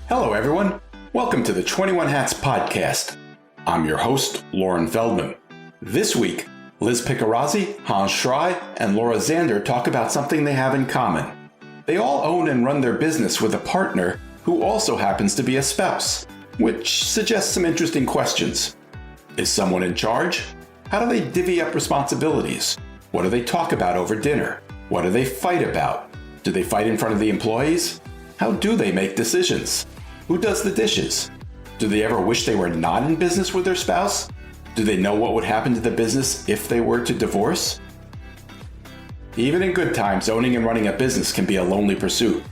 Hello, everyone. Welcome to the 21 Hats podcast. I'm your host, Lauren Feldman. This week, Liz Picarazzi, Hans Schrei, and Laura Zander talk about something they have in common. They all own and run their business with a partner who also happens to be a spouse, which suggests some interesting questions. Is someone in charge? How do they divvy up responsibilities? What do they talk about over dinner? What do they fight about? Do they fight in front of the employees? How do they make decisions? Who does the dishes? Do they ever wish they were not in business with their spouse? Do they know what would happen to the business if they were to divorce? Even in good times, owning and running a business can be a lonely pursuit.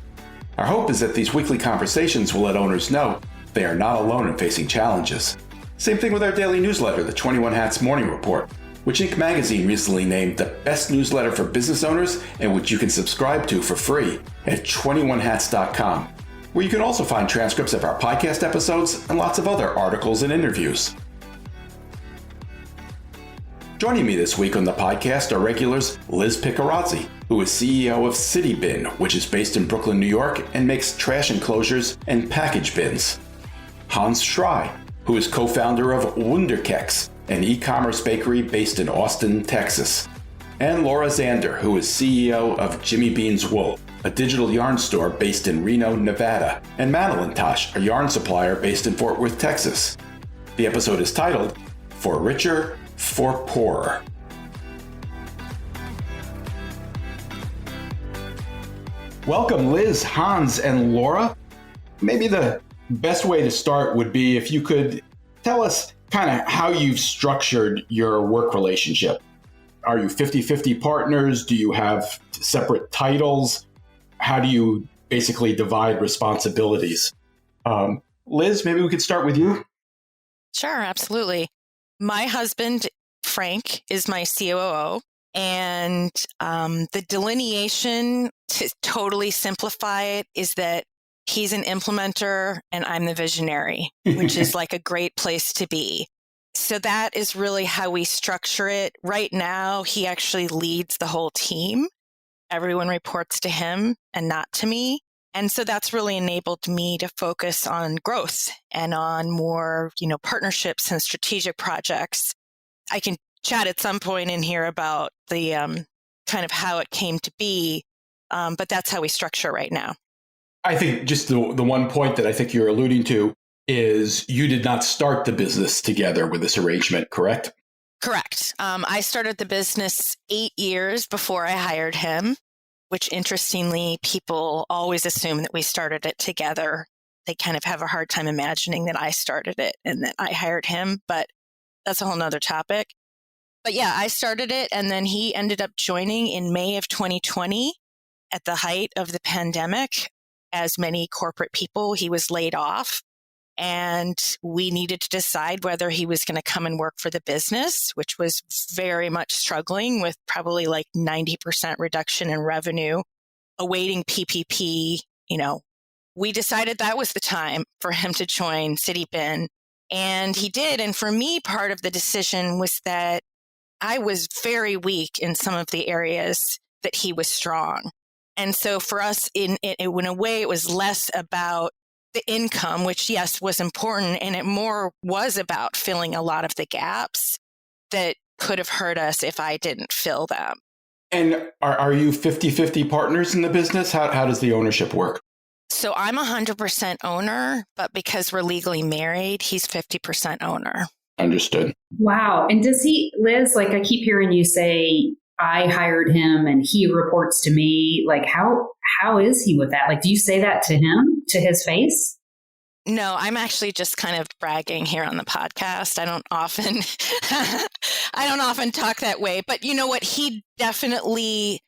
Our hope is that these weekly conversations will let owners know they are not alone in facing challenges. Same thing with our daily newsletter, the 21 Hats Morning Report, which Inc. magazine recently named the best newsletter for business owners and which you can subscribe to for free at 21hats.com. where you can also find transcripts of our podcast episodes and lots of other articles and interviews. Joining me this week on the podcast are regulars Liz Picarazzi, who is CEO of City Bin, which is based in Brooklyn, New York, and makes trash enclosures and package bins. Hans Schrei, who is co-founder of Wunderkeks, an e-commerce bakery based in Austin, Texas. And Laura Zander, who is CEO of Jimmy Bean's Wool, a digital yarn store based in Reno, Nevada, and Madelintosh, a yarn supplier based in Fort Worth, Texas. The episode is titled, For Richer, For Poorer. Welcome, Liz, Hans, and Laura. Maybe the best way to start would be if you could tell us kind of how you've structured your work relationship. Are you 50-50 partners? Do you have separate titles? How do you basically divide responsibilities? Liz, maybe we could start with you. Sure, absolutely. My husband, Frank, is my COO. And the delineation, to totally simplify it, is that he's an implementer and I'm the visionary, which is like a great place to be. So that is really how we structure it. Right now, he actually leads the whole team. Everyone reports to him and not to me. And so that's really enabled me to focus on growth and on more, partnerships and strategic projects. I can chat at some point in here about the kind of how it came to be, but that's how we structure right now. I think just the one point that I think you're alluding to is you did not start the business together with this arrangement, correct? Correct. I started the business 8 years before I hired him, which interestingly, people always assume that we started it together. They kind of have a hard time imagining that I started it and that I hired him, but that's a whole nother topic. But yeah, I started it and then he ended up joining in May of 2020 at the height of the pandemic. As many corporate people, he was laid off. And we needed to decide whether he was going to come and work for the business, which was very much struggling with probably like 90% reduction in revenue, awaiting PPP. We decided that was the time for him to join City Bin. And he did. And for me, part of the decision was that I was very weak in some of the areas that he was strong. And so for us, in a way, it was less about the income, which, yes, was important, and it more was about filling a lot of the gaps that could have hurt us if I didn't fill them. And are you 50-50 partners in the business? How does the ownership work? So I'm 100% owner, but because we're legally married, he's 50% owner. Understood. Wow. And does he, Liz, I keep hearing you say, I hired him and he reports to me. How is he with that? Do you say that to him, to his face? No, I'm actually just kind of bragging here on the podcast. I don't often talk that way, but you know what? He definitely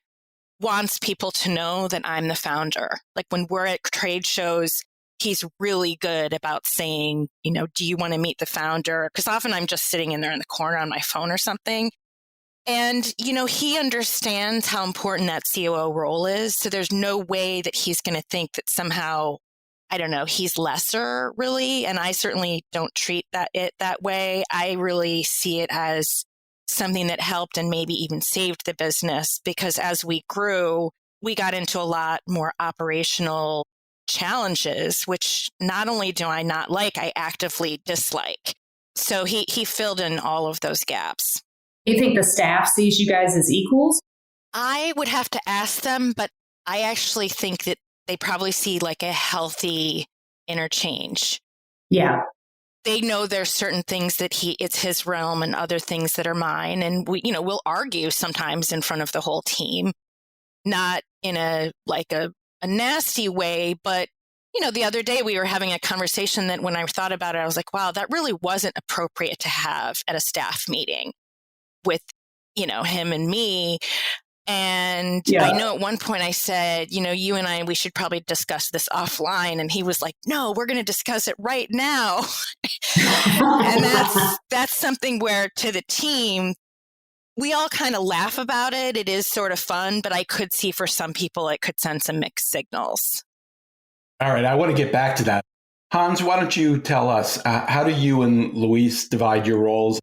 wants people to know that I'm the founder. When we're at trade shows, he's really good about saying, do you want to meet the founder? Because often I'm just sitting in there in the corner on my phone or something. And, he understands how important that COO role is. So there's no way that he's going to think that somehow, he's lesser, really. And I certainly don't treat it that way. I really see it as something that helped and maybe even saved the business, because as we grew, we got into a lot more operational challenges, which not only do I not like, I actively dislike. So he filled in all of those gaps. Do you think the staff sees you guys as equals? I would have to ask them, but I actually think that they probably see like a healthy interchange. Yeah. They know there's certain things that it's his realm and other things that are mine. And we'll argue sometimes in front of the whole team, not in a nasty way, but the other day we were having a conversation that when I thought about it, I was like, wow, that really wasn't appropriate to have at a staff meeting with, him and me. And I know at one point I said, you and I, we should probably discuss this offline. And he was like, no, we're going to discuss it right now. And that's something where to the team, we all kind of laugh about it. It is sort of fun, but I could see for some people, it could send some mixed signals. All right. I want to get back to that. Hans, why don't you tell us, how do you and Luis divide your roles?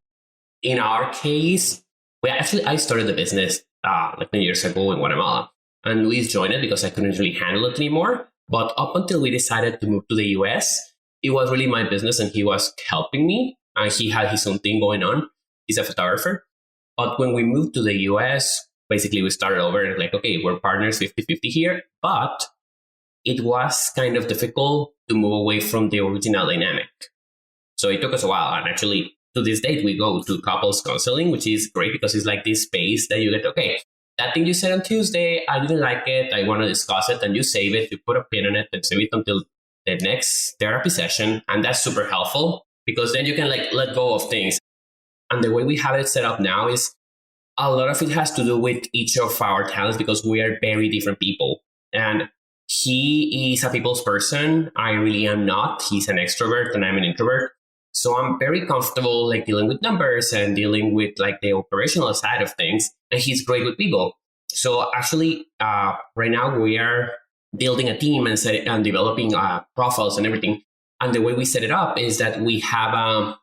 In our case, I started the business like many years ago in Guatemala, and Luis joined it because I couldn't really handle it anymore. But up until we decided to move to the US, it was really my business and he was helping me, and he had his own thing going on. He's a photographer. But when we moved to the US, basically we started over like, okay, we're partners 50-50 here, but it was kind of difficult to move away from the original dynamic. So it took us a while, and actually to this date, we go to couples counseling, which is great because it's like this space that you get, okay, that thing you said on Tuesday, I didn't like it, I want to discuss it, and you save it, you put a pin on it and save it until the next therapy session. And that's super helpful because then you can like let go of things. And the way we have it set up now is a lot of it has to do with each of our talents because we are very different people. And he is a people's person. I really am not. He's an extrovert and I'm an introvert. So I'm very comfortable like dealing with numbers and dealing with like the operational side of things. And he's great with people. So actually, right now we are building a team and developing profiles and everything. And the way we set it up is that we have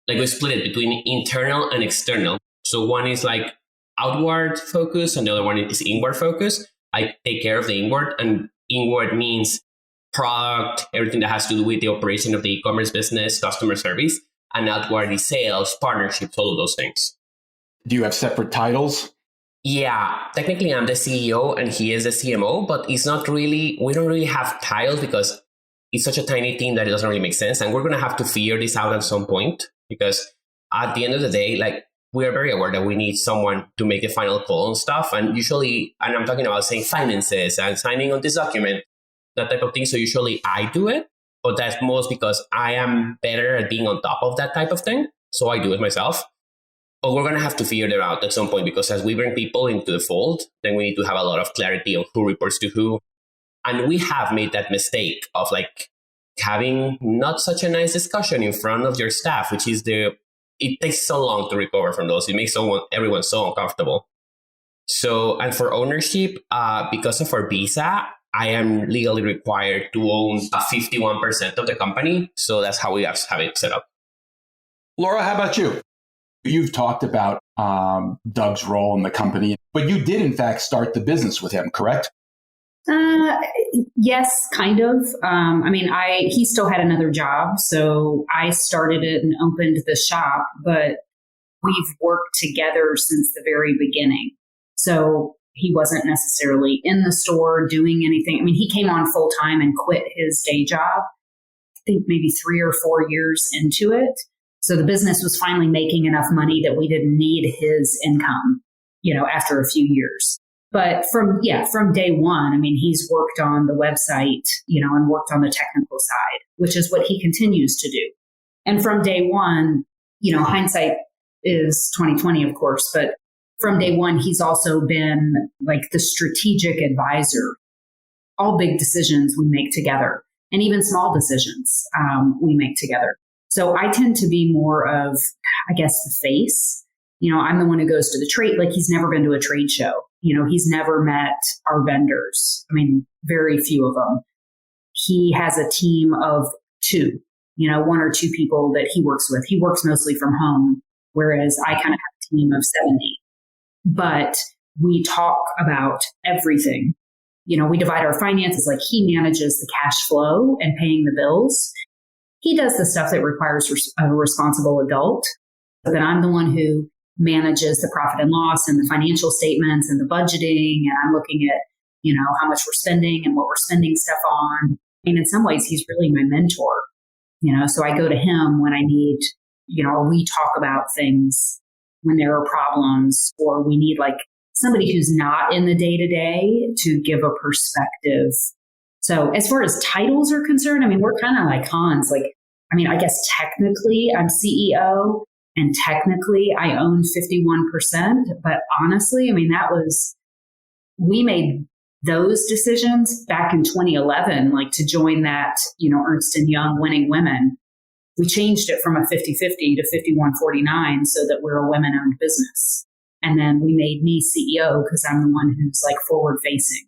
we split it between internal and external. So one is like outward focus and the other one is inward focus. I take care of the inward, and inward means product, everything that has to do with the operation of the e-commerce business, customer service, and outward is sales, partnerships, all of those things. Do you have separate titles? Yeah, technically I'm the CEO and he is the CMO, but it's not really, we don't really have titles because it's such a tiny team that it doesn't really make sense. And we're going to have to figure this out at some point because at the end of the day, like we are very aware that we need someone to make the final call and stuff. And usually, and I'm talking about saying finances and signing on this document, that type of thing. So usually I do it, but that's most because I am better at being on top of that type of thing. So I do it myself. But we're going to have to figure that out at some point because as we bring people into the fold, then we need to have a lot of clarity on who reports to who. And we have made that mistake of like having not such a nice discussion in front of your staff, which is it takes so long to recover from those. It makes everyone so uncomfortable. So, and for ownership, because of our visa, I am legally required to own 51% of the company. So that's how we have it set up. Laura, how about you? You've talked about Doug's role in the company, but you did in fact start the business with him, correct? Yes, kind of. He still had another job, so I started it and opened the shop, but we've worked together since the very beginning. So he wasn't necessarily in the store doing anything. I mean, he came on full time and quit his day job, I think maybe 3 or 4 years into it. So the business was finally making enough money that we didn't need his income, after a few years. But from day one, I mean, he's worked on the website, and worked on the technical side, which is what he continues to do. And from day one, hindsight is 2020, of course, but from day one, he's also been like the strategic advisor. All big decisions we make together, and even small decisions we make together. So I tend to be more of, I guess, the face. I'm the one who goes to the trade. Like he's never been to a trade show. He's never met our vendors. I mean, very few of them. He has a team of 2, 1 or 2 people that he works with. He works mostly from home, whereas I kind of have a team of 70. But we talk about everything. we divide our finances. Like he manages the cash flow and paying the bills. He does the stuff that requires a responsible adult. But then I'm the one who manages the profit and loss and the financial statements and the budgeting. And I'm looking at, how much we're spending and what we're spending stuff on. And in some ways, he's really my mentor, so I go to him when I need, we talk about things when there are problems, or we need like somebody who's not in the day to day to give a perspective. So as far as titles are concerned, we're kind of like Hans. I guess technically I'm CEO and technically I own 51%. But honestly, we made those decisions back in 2011, to join that, Ernst & Young Winning Women. We changed it from a 50-50 to 51-49 so that we're a women-owned business. And then we made me CEO because I'm the one who's forward-facing.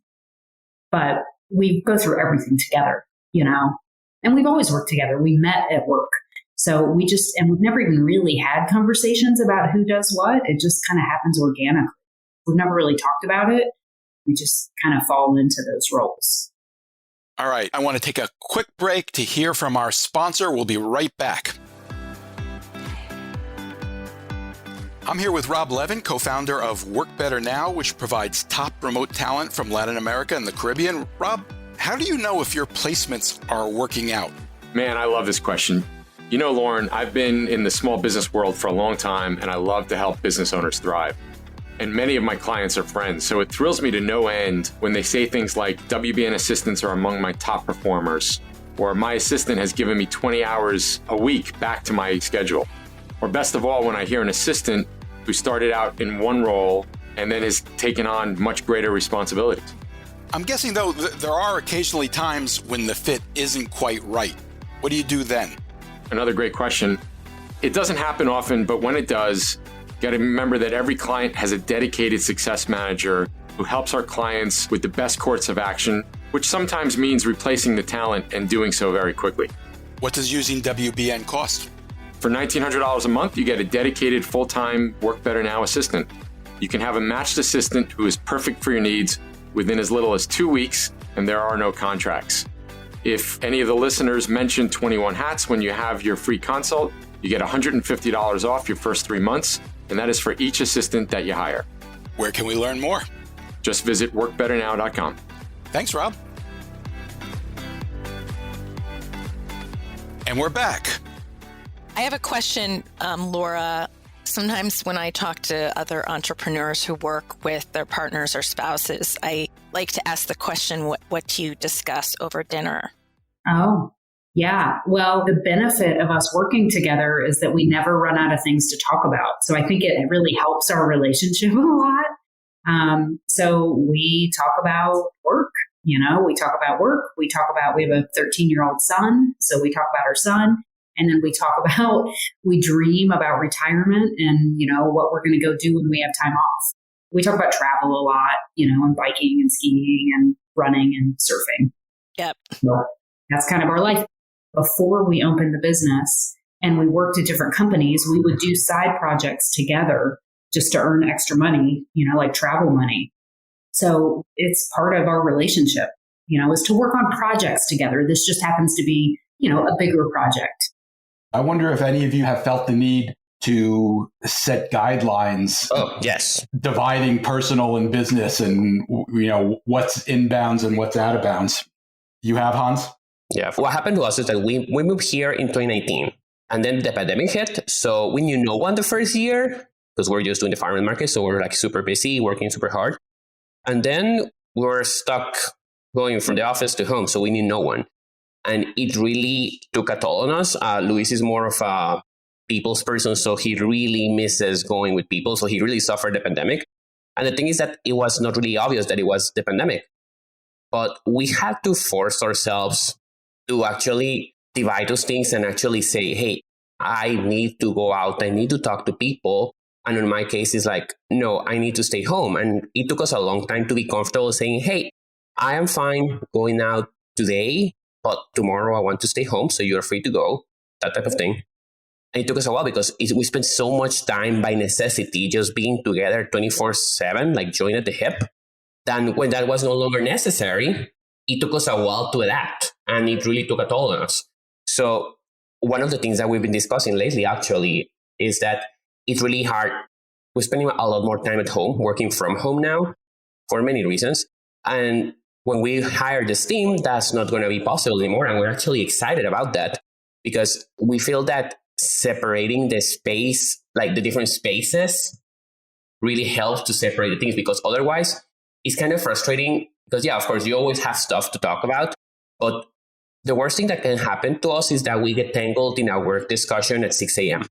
But we go through everything together, and we've always worked together. We met at work. So we've never even really had conversations about who does what. It just kind of happens organically. We've never really talked about it. We just kind of fall into those roles. All right. I want to take a quick break to hear from our sponsor. We'll be right back. I'm here with Rob Levin, co-founder of Work Better Now, which provides top remote talent from Latin America and the Caribbean. Rob, how do you know if your placements are working out? Man, I love this question. Lauren, I've been in the small business world for a long time, and I love to help business owners thrive. And many of my clients are friends, so it thrills me to no end when they say things like WBN assistants are among my top performers, or my assistant has given me 20 hours a week back to my schedule. Or best of all, when I hear an assistant who started out in one role and then has taken on much greater responsibilities. I'm guessing, though, there are occasionally times when the fit isn't quite right. What do you do then? Another great question. It doesn't happen often, but when it does, you got to remember that every client has a dedicated success manager who helps our clients with the best course of action, which sometimes means replacing the talent and doing so very quickly. What does using WBN cost? For $1,900 a month, you get a dedicated full-time Work Better Now assistant. You can have a matched assistant who is perfect for your needs within as little as 2 weeks, and there are no contracts. If any of the listeners mention 21 Hats when you have your free consult, you get $150 off your first 3 months, and that is for each assistant that you hire. Where can we learn more? Just visit workbetternow.com. Thanks, Rob. And we're back. I have a question, Laura. Sometimes when I talk to other entrepreneurs who work with their partners or spouses, I like to ask the question, what do you discuss over dinner? Oh, yeah. Well, the benefit of us working together is that we never run out of things to talk about. So I think it really helps our relationship a lot. So we talk about work, we talk about work. We have a 13-year-old son. So we talk about our son. And then we dream about retirement and, what we're going to go do when we have time off. We talk about travel a lot, and biking and skiing and running and surfing. Yep. So that's kind of our life. Before we opened the business and we worked at different companies, we would do side projects together just to earn extra money, like travel money. So it's part of our relationship, is to work on projects together. This just happens to be, a bigger project. I wonder if any of you have felt the need to set guidelines. Oh, yes. Dividing personal and business and, what's inbounds and what's out of bounds. You have, Hans? Yeah. What happened to us is that we moved here in 2019 and then the pandemic hit. So we knew no one the first year because we're just doing the farming market. So we're super busy, working super hard. And then we were stuck going from the office to home. So we knew no one. And it really took a toll on us. Luis is more of a people's person, so he really misses going with people. So he really suffered the pandemic. And the thing is that it was not really obvious that it was the pandemic. But we had to force ourselves to actually divide those things and actually say, hey, I need to go out. I need to talk to people. And in my case, it's like, no, I need to stay home. And it took us a long time to be comfortable saying, hey, I am fine going out today, but tomorrow I want to stay home, so you're free to go, that type of thing. And it took us a while because we spent so much time by necessity just being together 24/7, like joined at the hip, then when that was no longer necessary, it took us a while to adapt, and it really took a toll on us. So one of the things that we've been discussing lately, actually, is that it's really hard. We're spending a lot more time at home, working from home now, for many reasons. And when we hire this team, that's not going to be possible anymore. And we're actually excited about that because we feel that separating the space, like the different spaces, really helps to separate the things, because otherwise it's kind of frustrating because, yeah, of course, you always have stuff to talk about. But the worst thing that can happen to us is that we get tangled in a work discussion at 6 a.m.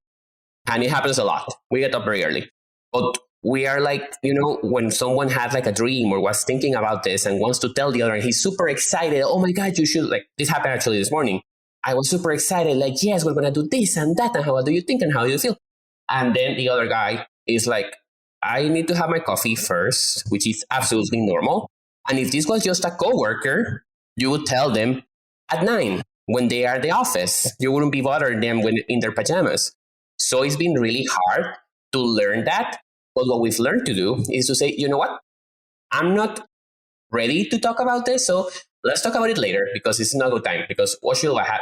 And it happens a lot. We get up very early. But we are like, when someone has like a dream or was thinking about this and wants to tell the other, and he's super excited. Oh my God, you should, like, this happened actually this morning. I was super excited, like, yes, we're going to do this and that. And how do you think and how do you feel? And then the other guy is like, I need to have my coffee first, which is absolutely normal. And if this was just a coworker, you would tell them at 9 when they are at the office. You wouldn't be bothering them when in their pajamas. So it's been really hard to learn that. But what we've learned to do is to say, you know what? I'm not ready to talk about this. So let's talk about it later, because it's not a good time. Because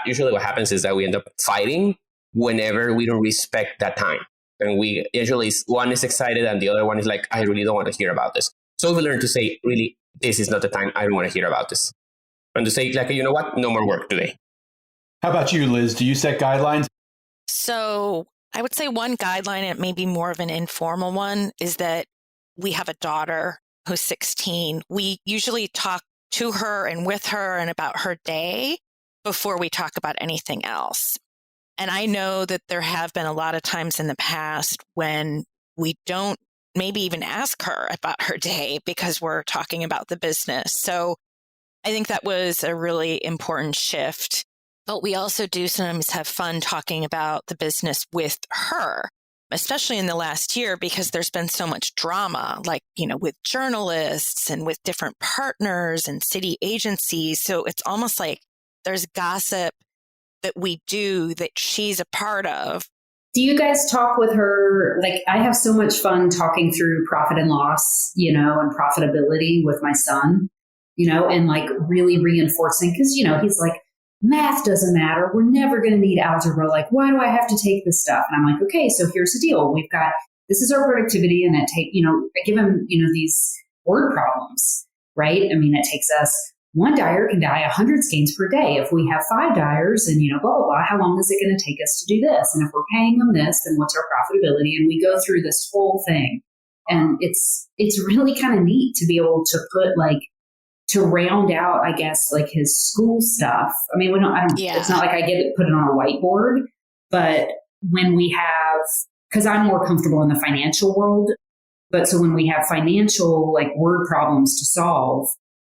usually what happens is that we end up fighting whenever we don't respect that time. And we usually, one is excited and the other one is like, I really don't want to hear about this. So we learn to say, really, this is not the time. I don't want to hear about this. And to say, like, you know what? No more work today. How about you, Liz? Do you set guidelines? So I would say one guideline, and it may be more of an informal one, is that we have a daughter who's 16. We usually talk to her and with her and about her day before we talk about anything else. And I know that there have been a lot of times in the past when we don't maybe even ask her about her day because we're talking about the business. So I think that was a really important shift. But we also do sometimes have fun talking about the business with her, especially in the last year, because there's been so much drama, like, with journalists and with different partners and city agencies. So it's almost like there's gossip that we do that she's a part of. Do you guys talk with her? Like, I have so much fun talking through profit and loss, and profitability with my son, and like really reinforcing, because, he's like, math doesn't matter. We're never going to need algebra. Like, why do I have to take this stuff? And I'm like, okay, so here's the deal. This is our productivity. And I give him, these word problems, right? I mean, it takes us, one dyer can dye 100 skeins per day. If we have 5 dyers and, blah, blah, blah, how long is it going to take us to do this? And if we're paying them this, then what's our profitability? And we go through this whole thing. And it's really kind of neat to be able to put to round out, I guess, like his school stuff. I mean, it's not like I get it put it on a whiteboard, but when we have, because I'm more comfortable in the financial world, but so when we have financial word problems to solve,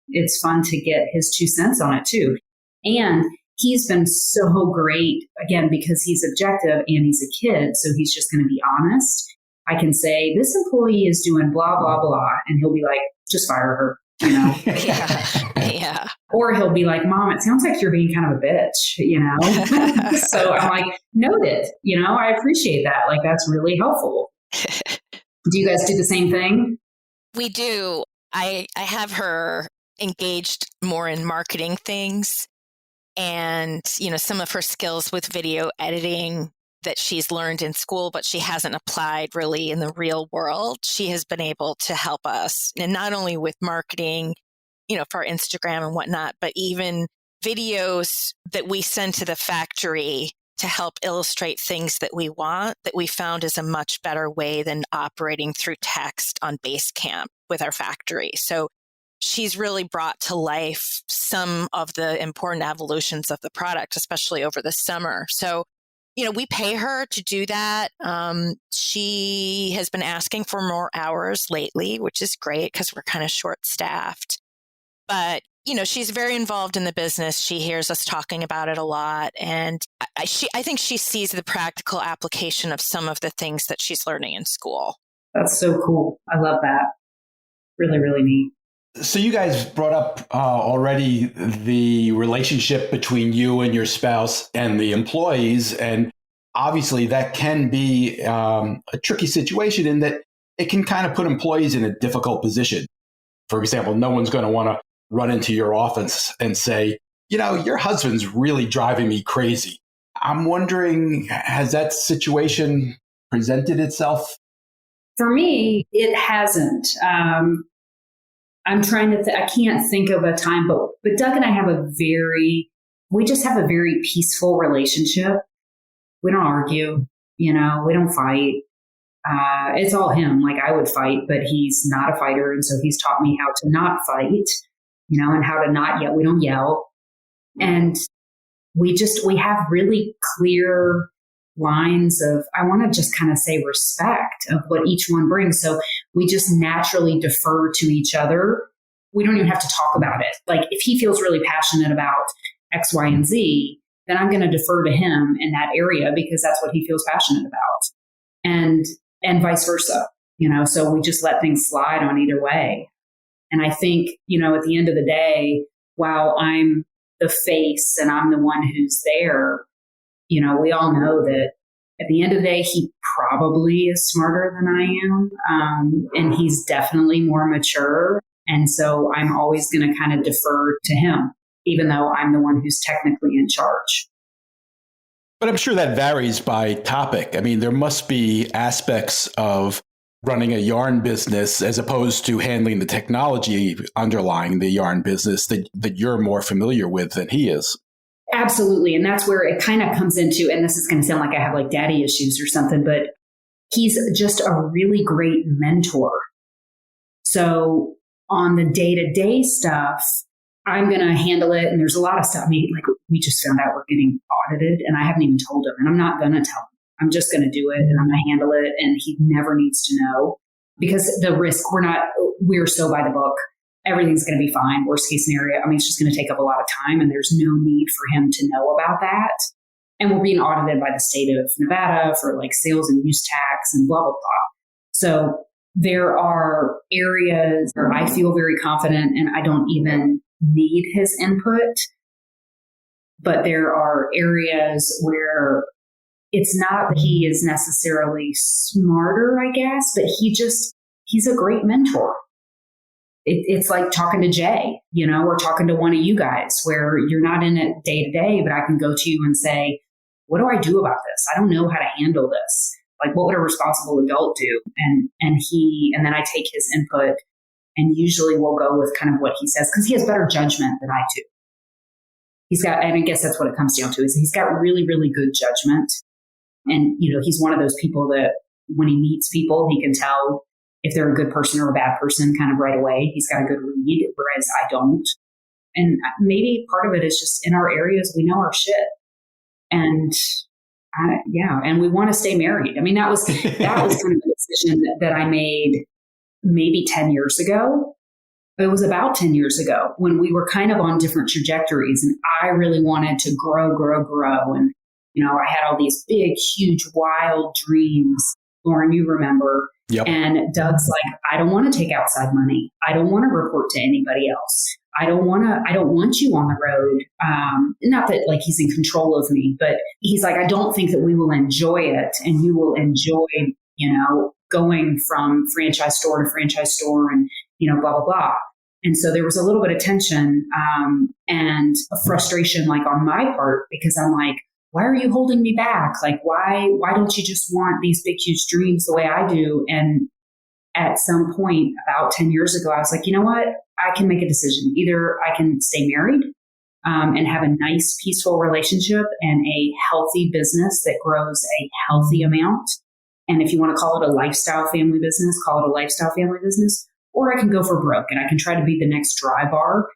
it's fun to get his 2 cents on it too. And he's been so great, again, because he's objective and he's a kid, so he's just going to be honest. I can say, this employee is doing blah, blah, blah, and he'll be like, just fire her. Yeah. Or he'll be like, Mom, it sounds like you're being kind of a bitch, So I'm like, noted, I appreciate that. Like, that's really helpful. Do you guys do the same thing? We do. I have her engaged more in marketing things and, some of her skills with video editing that she's learned in school, but she hasn't applied really in the real world. She has been able to help us, and not only with marketing, for our Instagram and whatnot, but even videos that we send to the factory to help illustrate things that we want, that we found is a much better way than operating through text on Basecamp with our factory. So she's really brought to life some of the important evolutions of the product, especially over the summer. So we pay her to do that. She has been asking for more hours lately, which is great because we're kind of short-staffed. But, she's very involved in the business. She hears us talking about it a lot. And I think she sees the practical application of some of the things that she's learning in school. That's so cool. I love that. Really, really neat. So you guys brought up already the relationship between you and your spouse and the employees. And obviously that can be a tricky situation in that it can kind of put employees in a difficult position. For example, no one's going to want to run into your office and say, your husband's really driving me crazy. I'm wondering, has that situation presented itself? For me, it hasn't. I'm trying to, I can't think of a time, but Doug and I have we just have a very peaceful relationship. We don't argue, we don't fight. It's all him. Like I would fight, but he's not a fighter. And so he's taught me how to not fight, and how to not yell. We don't yell. And we have really clear lines of, I want to just kind of say respect of what each one brings. So we just naturally defer to each other. We don't even have to talk about it. Like if he feels really passionate about X, Y, and Z, then I'm going to defer to him in that area because that's what he feels passionate about. And vice versa, so we just let things slide on either way. And I think, at the end of the day, while I'm the face and I'm the one who's there, we all know that at the end of the day, he probably is smarter than I am. And he's definitely more mature. And so I'm always going to kind of defer to him, even though I'm the one who's technically in charge. But I'm sure that varies by topic. I mean, there must be aspects of running a yarn business as opposed to handling the technology underlying the yarn business that you're more familiar with than he is. Absolutely. And that's where it kind of comes into, and this is going to sound like I have like daddy issues or something, but he's just a really great mentor. So on the day-to-day stuff, I'm going to handle it. And there's a lot of stuff. I mean, like we just found out we're getting audited and I haven't even told him, and I'm not going to tell him. I'm just going to do it and I'm going to handle it. And he never needs to know because the risk, we're so by the book. Everything's going to be fine. Worst case scenario. I mean, it's just going to take up a lot of time and there's no need for him to know about that. And we're being audited by the state of Nevada for like sales and use tax and blah, blah, blah. So there are areas where I feel very confident and I don't even need his input. But there are areas where it's not that he is necessarily smarter, I guess, but he's a great mentor. It's like talking to Jay, or talking to one of you guys where you're not in it day to day, but I can go to you and say, what do I do about this? I don't know how to handle this. Like, what would a responsible adult do? And then I take his input and usually we'll go with kind of what he says because he has better judgment than I do. And I guess that's what it comes down to is he's got really, really good judgment. And, he's one of those people that when he meets people, he can tell if they're a good person or a bad person kind of right away. He's got a good read, whereas I don't. And maybe part of it is just in our areas, we know our shit. And and we want to stay married. I mean, that was kind of a decision that I made maybe 10 years ago. It was about 10 years ago when we were kind of on different trajectories and I really wanted to grow. And, I had all these big, huge, wild dreams. Lauren, you remember. Yep. And Doug's like, I don't want to take outside money. I don't want to report to anybody else. I don't want you on the road. Not that like he's in control of me, but he's like, I don't think that we will enjoy it and you will enjoy, going from franchise store to franchise store and, blah, blah, blah. And so there was a little bit of tension and a frustration like on my part because I'm like, why are you holding me back? Like, why don't you just want these big, huge dreams the way I do? And at some point about 10 years ago, I was like, you know what? I can make a decision. Either I can stay married and have a nice, peaceful relationship and a healthy business that grows a healthy amount. And if you want to call it a lifestyle family business, call it a lifestyle family business. Or I can go for broke and I can try to be the next dry bar.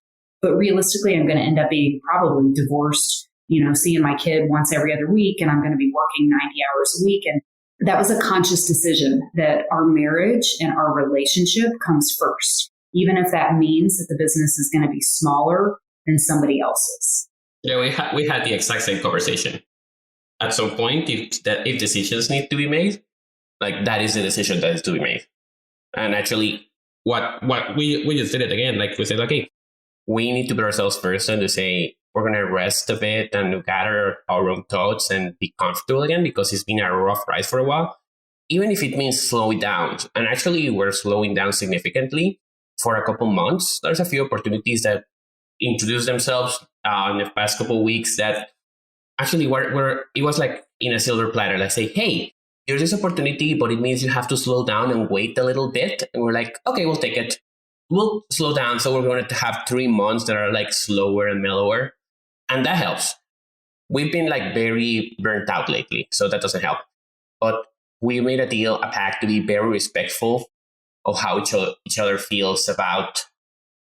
But realistically, I'm going to end up being probably divorced, seeing my kid once every other week. And I'm going to be working 90 hours a week. And that was a conscious decision that our marriage and our relationship comes first, even if that means that the business is going to be smaller than somebody else's. Yeah, we had the exact same conversation. At some point, if decisions need to be made, like that is the decision that is to be made. And actually, what we just did it again. Like we said, okay, we need to put ourselves first and to say we're going to rest a bit and gather our own thoughts and be comfortable again because it's been a rough ride for a while. Even if it means slow it down. And actually, we're slowing down significantly. for a couple months. There's a few opportunities that introduced themselves in the past couple of weeks that actually were it was like in a silver platter, like say, hey, there's this opportunity, but it means you have to slow down and wait a little bit. And we're like, okay, we'll take it. We'll slow down. So we're going to have 3 months that are like slower and mellower. And that helps. We've been like very burnt out lately, so that doesn't help. But we made a pact to be very respectful of how each other feels about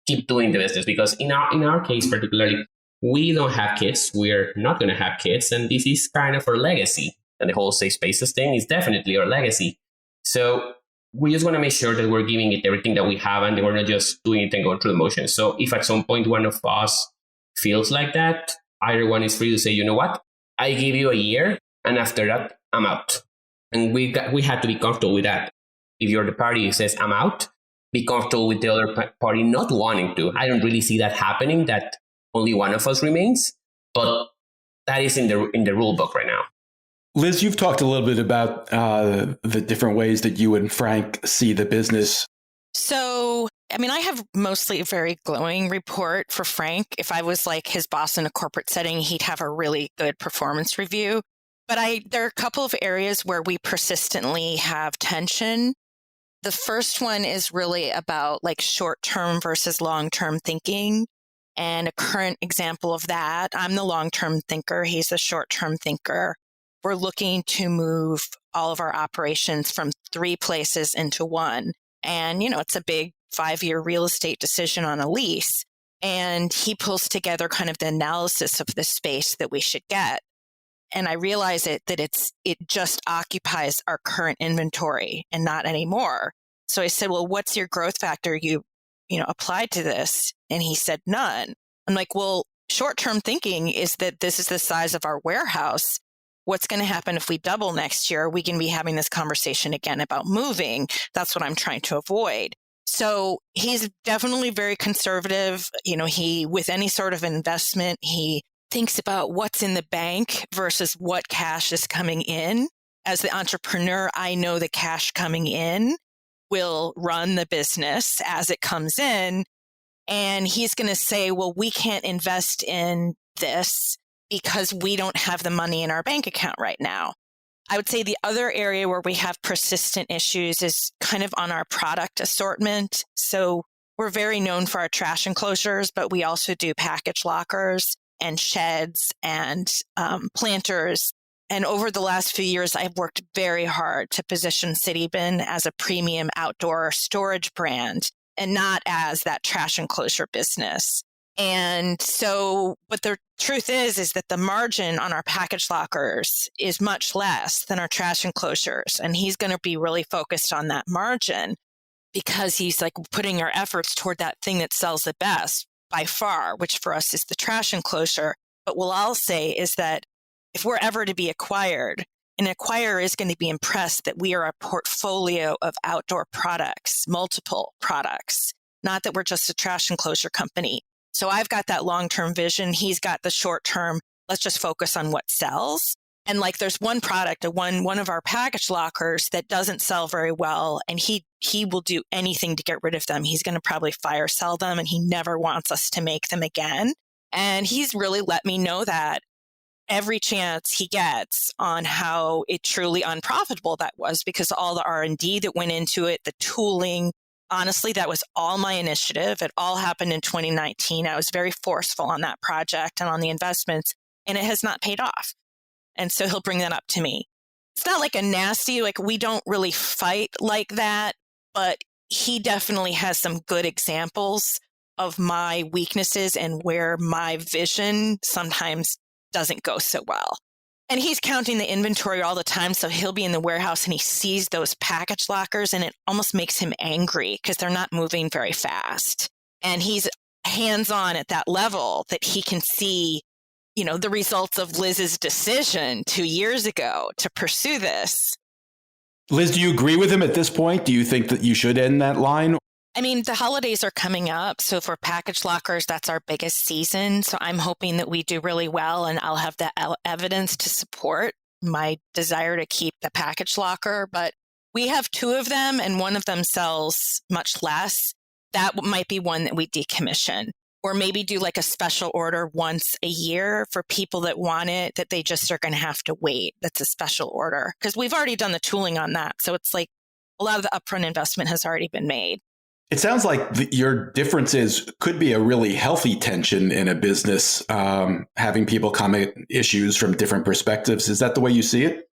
keep doing the business. Because in our case particularly, we don't have kids. We're not going to have kids. And this is kind of our legacy. And the whole safe spaces thing is definitely our legacy. So we just want to make sure that we're giving it everything that we have and that we're not just doing it and going through the motions. So if at some point one of us feels like that, either one is free to say, you know what, I give you a year and after that, I'm out. And we had to be comfortable with that. If you're the party who says, I'm out, be comfortable with the other party not wanting to. I don't really see that happening, that only one of us remains, but that is in the rule book right now. Liz, you've talked a little bit about the different ways that you and Frank see the business. So, I mean, I have mostly a very glowing report for Frank. If I was like his boss in a corporate setting, he'd have a really good performance review. But there are a couple of areas where we persistently have tension. The first one is really about like short-term versus long-term thinking. And a current example of that, I'm the long-term thinker. He's the short-term thinker. We're looking to move all of our operations from 3 places into 1. And, it's a big 5-year real estate decision on a lease. And he pulls together kind of the analysis of the space that we should get. And I realize that it just occupies our current inventory and not anymore. So I said, well, what's your growth factor you applied to this? And he said, none. I'm like, well, short-term thinking is that this is the size of our warehouse. What's going to happen if we double next year? We can be having this conversation again about moving. That's what I'm trying to avoid. So he's definitely very conservative. He, with any sort of investment, he thinks about what's in the bank versus what cash is coming in. As the entrepreneur, I know the cash coming in will run the business as it comes in. And he's going to say, well, we can't invest in this because we don't have the money in our bank account right now. I would say the other area where we have persistent issues is kind of on our product assortment. So we're very known for our trash enclosures, but we also do package lockers and sheds and planters. And over the last few years, I've worked very hard to position City Bin as a premium outdoor storage brand and not as that trash enclosure business. And so, but the truth is that the margin on our package lockers is much less than our trash enclosures. And he's going to be really focused on that margin because he's like putting our efforts toward that thing that sells the best by far, which for us is the trash enclosure. But what I'll say is that if we're ever to be acquired, an acquirer is going to be impressed that we are a portfolio of outdoor products, multiple products, not that we're just a trash enclosure company. So I've got that long-term vision. He's got the short-term, let's just focus on what sells. And like there's one product, one of our package lockers that doesn't sell very well, and he will do anything to get rid of them. He's going to probably fire sell them, and he never wants us to make them again. And he's really let me know that every chance he gets on how it truly unprofitable that was, because all the R&D that went into it, the tooling, honestly, that was all my initiative. It all happened in 2019. I was very forceful on that project and on the investments, and it has not paid off. And so he'll bring that up to me. It's not like a nasty, like we don't really fight like that, but he definitely has some good examples of my weaknesses and where my vision sometimes doesn't go so well. And he's counting the inventory all the time. So he'll be in the warehouse and he sees those package lockers and it almost makes him angry because they're not moving very fast. And he's hands-on at that level that he can see, the results of Liz's decision 2 years ago to pursue this. Liz, do you agree with him at this point? Do you think that you should end that line? I mean, the holidays are coming up. So for package lockers, that's our biggest season. So I'm hoping that we do really well and I'll have the evidence to support my desire to keep the package locker. But we have 2 of them and one of them sells much less. that might be one that we decommission, or maybe do like a special order once a year for people that want it, that they just are going to have to wait. That's a special order because we've already done the tooling on that. So it's like a lot of the upfront investment has already been made. It sounds like your differences could be a really healthy tension in a business, having people come at issues from different perspectives. Is that the way you see it?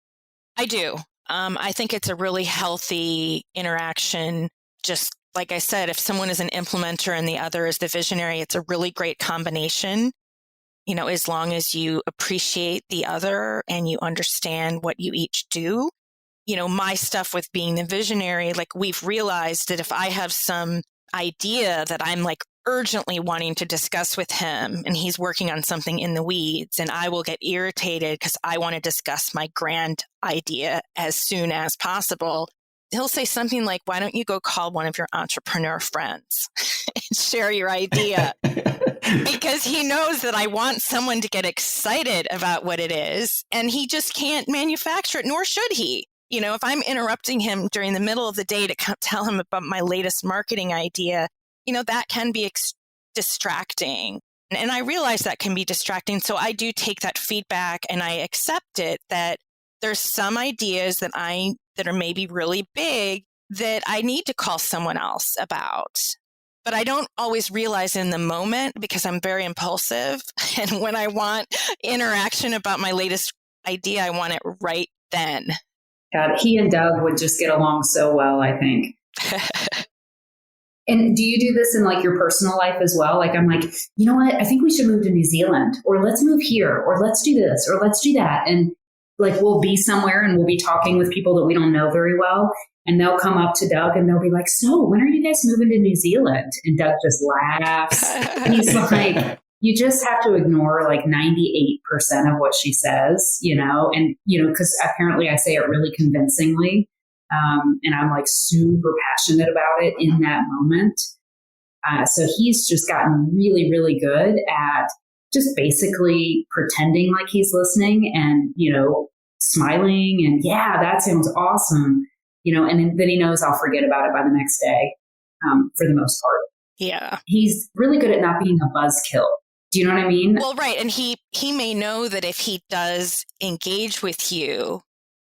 I do. I think it's a really healthy interaction. Just like I said, if someone is an implementer and the other is the visionary, it's a really great combination. You know, as long as you appreciate the other and you understand what you each do. You know, my stuff with being the visionary, like we've realized that if I have some idea that I'm like urgently wanting to discuss with him and he's working on something in the weeds, and I will get irritated because I want to discuss my grand idea as soon as possible, he'll say something like, why don't you go call one of your entrepreneur friends and share your idea? Because he knows that I want someone to get excited about what it is, and he just can't manufacture it, nor should he. You know, if I'm interrupting him during the middle of the day to tell him about my latest marketing idea, you know, that can be distracting. And I realize that can be distracting. So I do take that feedback and I accept it, that there's some ideas that are maybe really big that I need to call someone else about. But I don't always realize in the moment because I'm very impulsive. And when I want interaction about my latest idea, I want it right then. God, he and Doug would just get along so well, I think. And do you do this in like your personal life as well? Like, I'm like, you know what? I think we should move to New Zealand, or let's move here, or let's do this, or let's do that. And like, we'll be somewhere and we'll be talking with people that we don't know very well. And they'll come up to Doug and they'll be like, so when are you guys moving to New Zealand? And Doug just laughs. And he's like, you just have to ignore like 98% of what she says, you know, and, you know, because apparently I say it really convincingly. And I'm like super passionate about it in that moment. So he's just gotten really, really good at just basically pretending like he's listening and, you know, smiling and yeah, that sounds awesome. You know, and then he knows I'll forget about it by the next day, for the most part. Yeah. He's really good at not being a buzzkill. Do you know what I mean? Well, right. And he may know that if he does engage with you,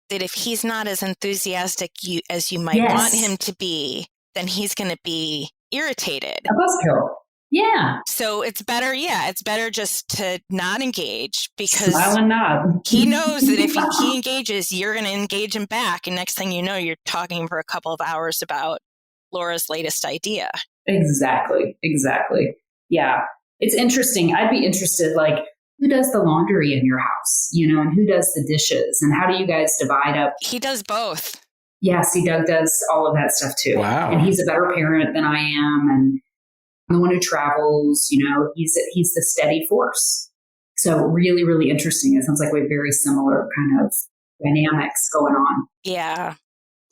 that if he's not as enthusiastic as you might want him to be, then he's going to be irritated. A buzzkill. Yeah. So it's better just to not engage, because smile and nod. He knows that if he engages, you're going to engage him back. And next thing you know, you're talking for a couple of hours about Laura's latest idea. Exactly. Yeah. It's interesting. I'd be interested, like, who does the laundry in your house, you know, and who does the dishes, and how do you guys divide up? He does both. Yeah. See, Doug does all of that stuff too. Wow. And he's a better parent than I am. And I'm the one who travels, you know, he's the steady force. So really, really interesting. It sounds like we have very similar kind of dynamics going on. Yeah.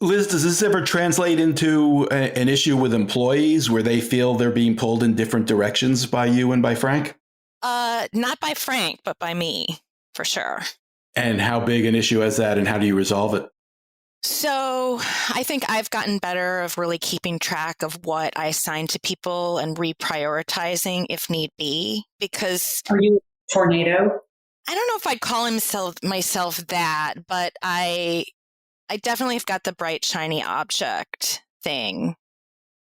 Liz, does this ever translate into an issue with employees where they feel they're being pulled in different directions by you and by Frank? Not by Frank, but by me, for sure. And how big an issue is that, and how do you resolve it? So I think I've gotten better of really keeping track of what I assign to people and reprioritizing if need be, because... Are you a tornado? I don't know if I'd call myself that, but I definitely have got the bright, shiny object thing.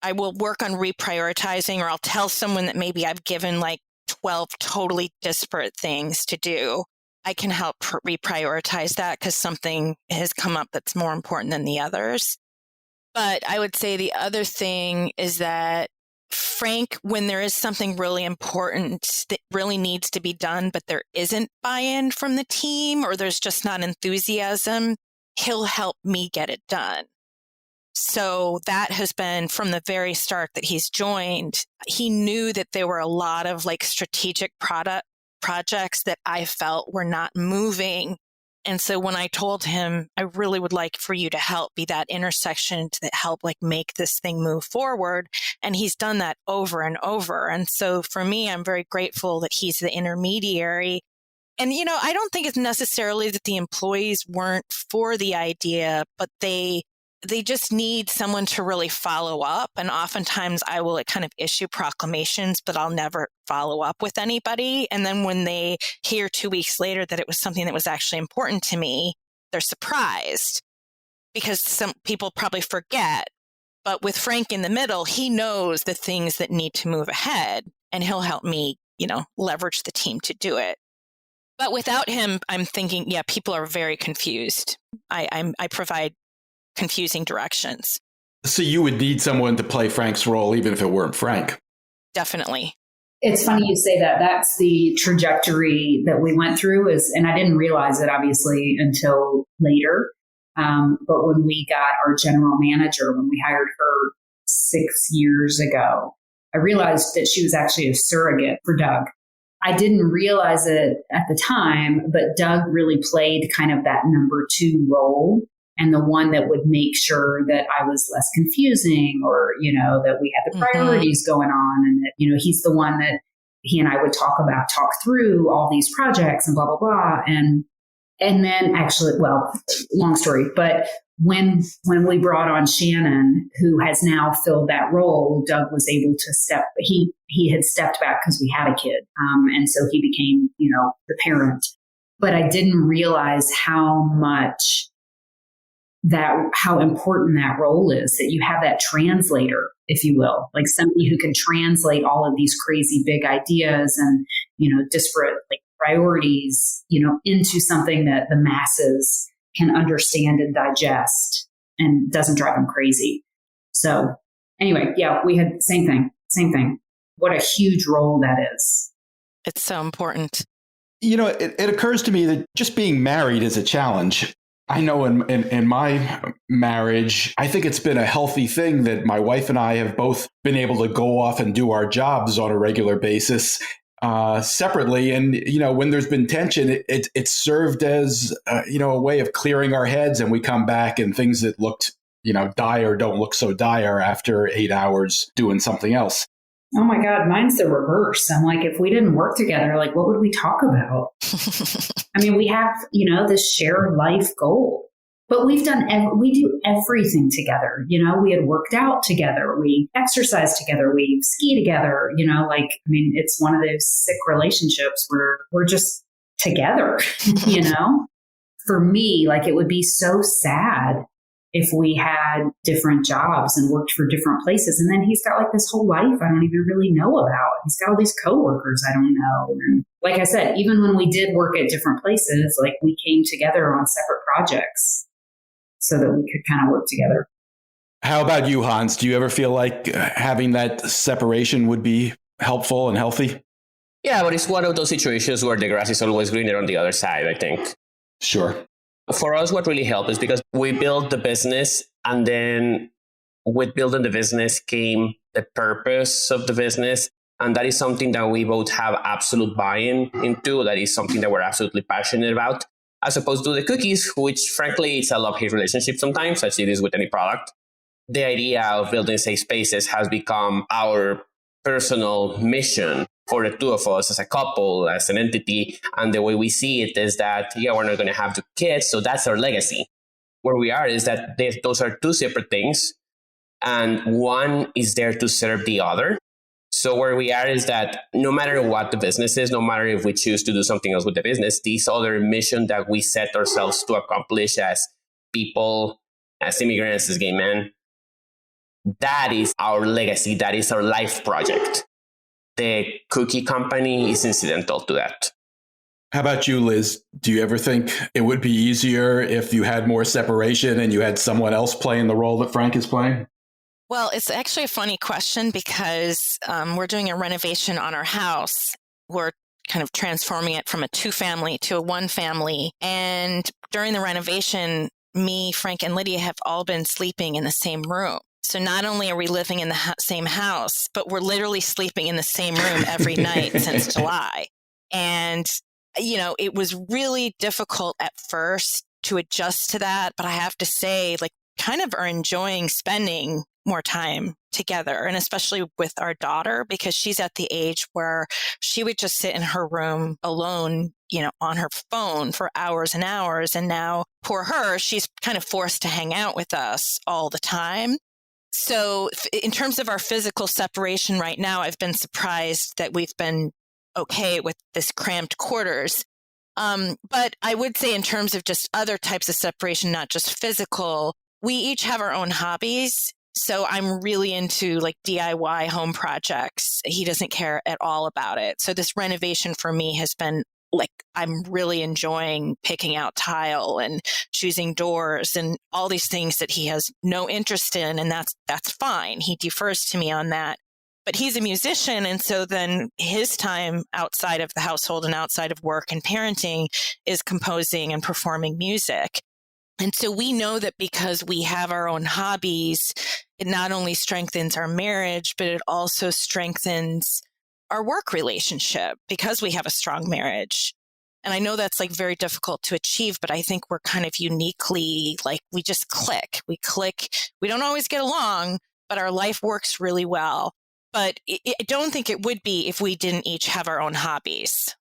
I will work on reprioritizing, or I'll tell someone that maybe I've given like 12 totally disparate things to do. I can help reprioritize that because something has come up that's more important than the others. But I would say the other thing is that Frank, when there is something really important that really needs to be done, but there isn't buy-in from the team, or there's just not enthusiasm, he'll help me get it done. So that has been from the very start that he's joined. He knew that there were a lot of like strategic projects that I felt were not moving. And so when I told him, I really would like for you to help be that intersection to help like make this thing move forward. And he's done that over and over. And so for me, I'm very grateful that he's the intermediary. And, you know, I don't think it's necessarily that the employees weren't for the idea, but they they just need someone to really follow up. And oftentimes I will kind of issue proclamations, but I'll never follow up with anybody. And then when they hear 2 weeks later that it was something that was actually important to me, they're surprised because some people probably forget. But with Frank in the middle, he knows the things that need to move ahead and he'll help me, leverage the team to do it. But without him, I'm thinking, people are very confused. I provide confusing directions. So you would need someone to play Frank's role, even if it weren't Frank. Definitely. It's funny you say that. That's the trajectory that we went through and I didn't realize it obviously until later. But when we got our general manager, when we hired her 6 years ago, I realized that she was actually a surrogate for Doug. I didn't realize it at the time, but Doug really played kind of that number 2 role and the one that would make sure that I was less confusing or, that we had the priorities going on and that, he's the one that he and I would talk through all these projects and blah, blah, blah. And then actually, long story, but when we brought on Shannon, who has now filled that role, Doug was able to he had stepped back because we had a kid. And so he became, the parent. But I didn't realize how important that role is, that you have that translator, if you will, like somebody who can translate all of these crazy big ideas and, disparate priorities, into something that the masses can understand and digest and doesn't drive them crazy. So anyway, we had the same thing. What a huge role that is. It's so important. It occurs to me that just being married is a challenge. I know in my marriage, I think it's been a healthy thing that my wife and I have both been able to go off and do our jobs on a regular basis separately. And, when there's been tension, it's served as, a way of clearing our heads and we come back and things that looked, dire don't look so dire after 8 hours doing something else. Oh my God, mine's the reverse. I'm like, if we didn't work together, what would we talk about? I mean, we have, this shared life goal, but we do everything together. We had worked out together. We exercised together. We ski together, it's one of those sick relationships where we're just together, For me, it would be so sad if we had different jobs and worked for different places. And then he's got this whole life I don't even really know about. He's got all these coworkers I don't know. And like I said, even when we did work at different places, we came together on separate projects so that we could kind of work together. How about you, Hans? Do you ever feel like having that separation would be helpful and healthy? Yeah, but it's one of those situations where the grass is always greener on the other side, I think. Sure. For us, what really helped is because we built the business, and then with building the business came the purpose of the business. And that is something that we both have absolute buy-in into. That is something that we're absolutely passionate about, as opposed to the cookies, which frankly, it's a love-hate relationship sometimes, as it is with any product. The idea of building safe spaces has become our personal mission for the two of us as a couple, as an entity. And the way we see it is that, we're not going to have the kids. So that's our legacy. Where we are is that those are two separate things. And one is there to serve the other. So where we are is that no matter what the business is, no matter if we choose to do something else with the business, this other mission that we set ourselves to accomplish as people, as immigrants, as gay men, that is our legacy. That is our life project. The cookie company is incidental to that. How about you, Liz? Do you ever think it would be easier if you had more separation and you had someone else playing the role that Frank is playing? Well, it's actually a funny question because we're doing a renovation on our house. We're kind of transforming it from a 2-family to a 1-family. And during the renovation, me, Frank, and Lydia have all been sleeping in the same room. So not only are we living in the same house, but we're literally sleeping in the same room every night since July. And, it was really difficult at first to adjust to that. But I have to say, kind of are enjoying spending more time together, and especially with our daughter, because she's at the age where she would just sit in her room alone, on her phone for hours and hours. And now, poor her, she's kind of forced to hang out with us all the time. So in terms of our physical separation right now, I've been surprised that we've been okay with this cramped quarters. But I would say in terms of just other types of separation, not just physical, we each have our own hobbies. So I'm really into like DIY home projects. He doesn't care at all about it. So this renovation for me has been like, I'm really enjoying picking out tile and choosing doors and all these things that he has no interest in. And that's fine. He defers to me on that. But he's a musician. And so then his time outside of the household and outside of work and parenting is composing and performing music. And so we know that because we have our own hobbies, it not only strengthens our marriage, but it also strengthens our work relationship because we have a strong marriage. And I know that's like very difficult to achieve, but I think we're kind of uniquely like we just click. We click. We don't always get along, but our life works really well. But I don't think it would be if we didn't each have our own hobbies.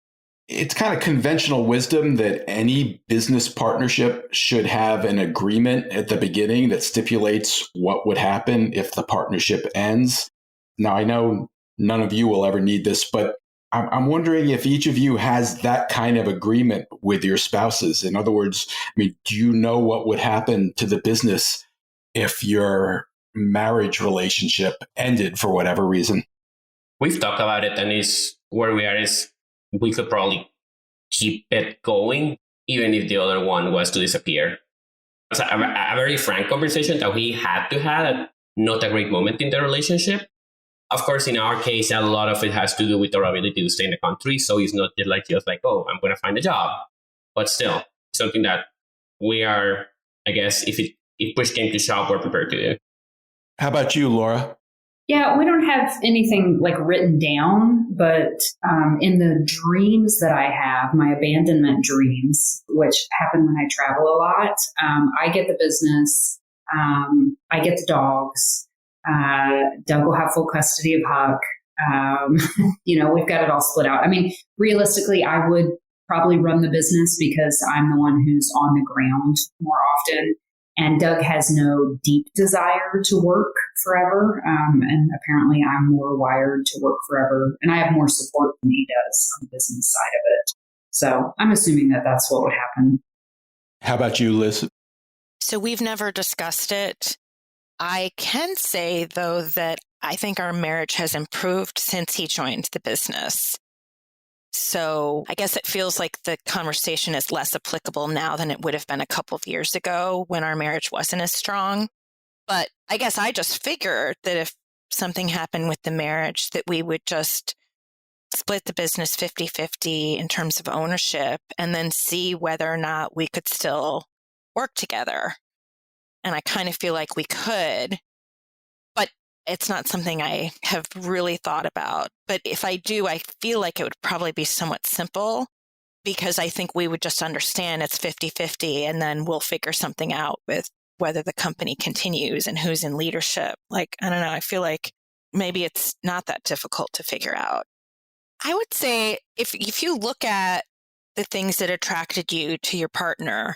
It's kind of conventional wisdom that any business partnership should have an agreement at the beginning that stipulates what would happen if the partnership ends. Now, I know none of you will ever need this, but I'm wondering if each of you has that kind of agreement with your spouses. In other words, do you know what would happen to the business if your marriage relationship ended for whatever reason? We've talked about it, and is where we are is we could probably keep it going even if the other one was to disappear. It's a very frank conversation that we had to have, not a great moment in the relationship. Of course, in our case, a lot of it has to do with our ability to stay in the country. So it's not just like, oh, I'm going to find a job. But still, something that we are, I guess, if push came to shove, we're prepared to do. How about you, Laura? Yeah, we don't have anything like written down, but in the dreams that I have, my abandonment dreams, which happen when I travel a lot, I get the business, I get the dogs. Doug will have full custody of Huck. We've got it all split out. Realistically, I would probably run the business because I'm the one who's on the ground more often. And Doug has no deep desire to work forever. And apparently I'm more wired to work forever. And I have more support than he does on the business side of it. So I'm assuming that that's what would happen. How about you, Liz? So we've never discussed it. I can say, though, that I think our marriage has improved since he joined the business. So I guess it feels like the conversation is less applicable now than it would have been a couple of years ago when our marriage wasn't as strong. But I guess I just figured that if something happened with the marriage, that we would just split the business 50-50 in terms of ownership and then see whether or not we could still work together. And I kind of feel like we could, but it's not something I have really thought about. But if I do, I feel like it would probably be somewhat simple because I think we would just understand it's 50-50 and then we'll figure something out with whether the company continues and who's in leadership. Like, I don't know, I feel like maybe it's not that difficult to figure out. I would say if you look at the things that attracted you to your partner,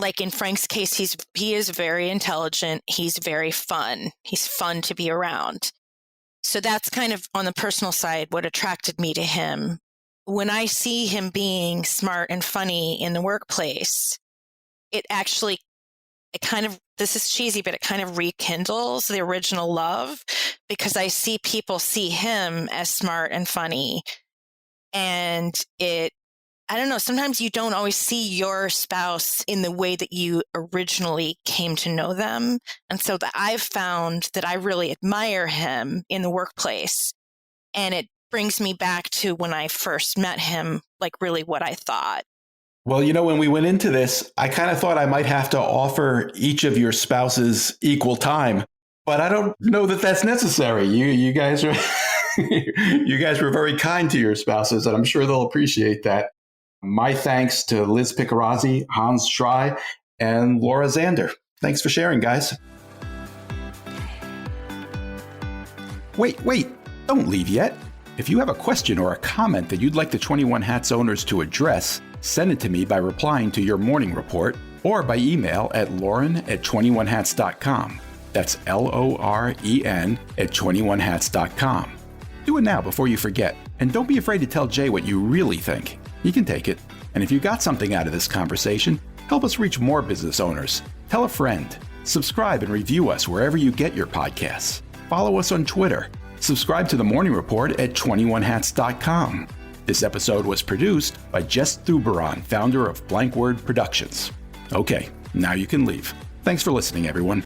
like in Frank's case, he is very intelligent. He's very fun. He's fun to be around. So that's kind of on the personal side what attracted me to him. When I see him being smart and funny in the workplace, this is cheesy, but it kind of rekindles the original love because I see people see him as smart and funny. And I don't know, sometimes you don't always see your spouse in the way that you originally came to know them. And so that I've found that I really admire him in the workplace. And it brings me back to when I first met him, like really what I thought. Well, when we went into this, I kind of thought I might have to offer each of your spouses equal time, but I don't know that that's necessary. You guys are, you guys were very kind to your spouses, and I'm sure they'll appreciate that. My thanks to Liz Picarazzi, Hans Schrei, and Laura Zander. Thanks for sharing, guys. Wait, don't leave yet. If you have a question or a comment that you'd like the 21 Hats owners to address, send it to me by replying to your morning report or by email at lauren@21hats.com. That's LOREN @21hats.com. Do it now before you forget. And don't be afraid to tell Jay what you really think. He can take it. And if you got something out of this conversation, help us reach more business owners. Tell a friend. Subscribe and review us wherever you get your podcasts. Follow us on Twitter. Subscribe to the Morning Report at 21hats.com. This episode was produced by Jess Thuberon, founder of Blank Word Productions. Okay, now you can leave. Thanks for listening, everyone.